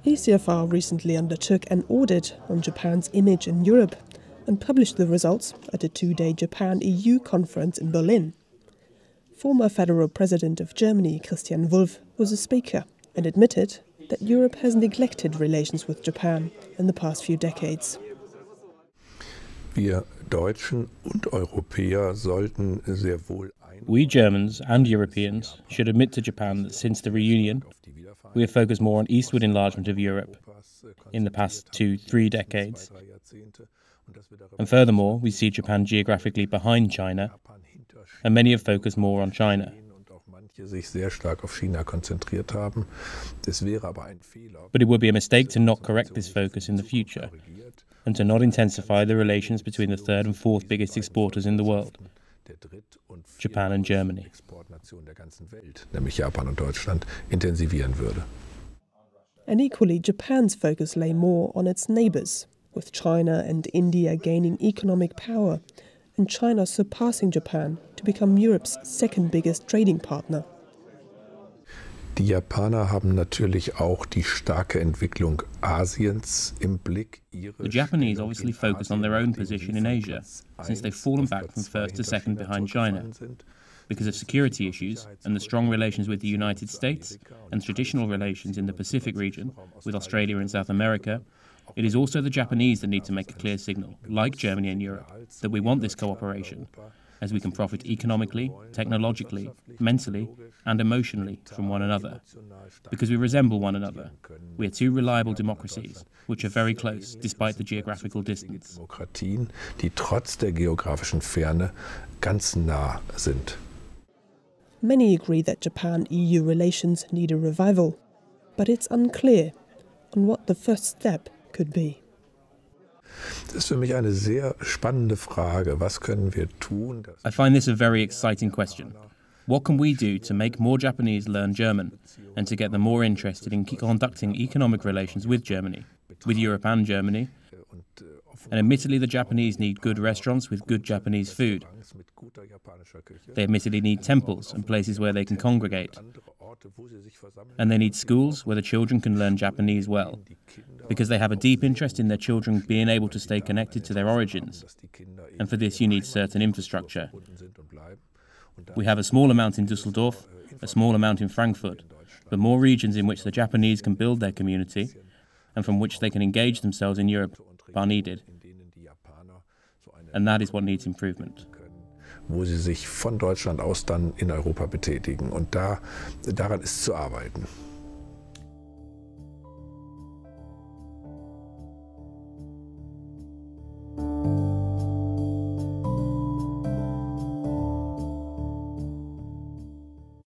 ECFR recently undertook an audit on Japan's image in Europe and published the results at a two-day Japan-EU conference in Berlin. Former federal president of Germany, Christian Wulff, was a speaker and admitted that Europe has neglected relations with Japan in the past few decades. Wir Deutschen und Europäer sollten sehr wohl We Germans and Europeans should admit to Japan that since the reunion, we have focused more on eastward enlargement of Europe in the past 2-3 decades. And furthermore, we see Japan geographically behind China, and many have focused more on China. But it would be a mistake to not correct this focus in the future, and to not intensify the relations between the third and fourth biggest exporters in the world, Japan and Germany. Nämlich Japan und Deutschland, intensivieren würde. And equally, Japan's focus lay more on its neighbours, with China and India gaining economic power, and China surpassing Japan to become Europe's second biggest trading partner. Die Japaner haben natürlich auch die starke Entwicklung Asiens im Blick. The Japanese obviously focus on their own position in Asia, since they've fallen back from first to second behind China. Because of security issues and the strong relations with the United States and traditional relations in the Pacific region with Australia and South America, it is also the Japanese that need to make a clear signal, like Germany and Europe, that we want this cooperation, as we can profit economically, technologically, mentally and emotionally from one another. Because we resemble one another. We are two reliable democracies, which are very close despite the geographical distance. Demokratien, die trotz der geografischen Ferne ganz nah sind. Many agree that Japan-EU relations need a revival, but it's unclear on what the first step could be. Das ist für mich eine sehr spannende Frage. Was können wir tun? I find this a very exciting question. What can we do to make more Japanese learn German and to get them more interested in conducting economic relations with Germany, with Europe and Germany? And admittedly, the Japanese need good restaurants with good Japanese food. They admittedly need temples and places where they can congregate. And they need schools where the children can learn Japanese well, because they have a deep interest in their children being able to stay connected to their origins. And for this you need certain infrastructure. We have a small amount in Düsseldorf, a small amount in Frankfurt, but more regions in which the Japanese can build their community and from which they can engage themselves in Europe are needed. And that is what needs improvement. Wo sie sich von Deutschland aus dann in Europa betätigen. Und daran ist zu arbeiten.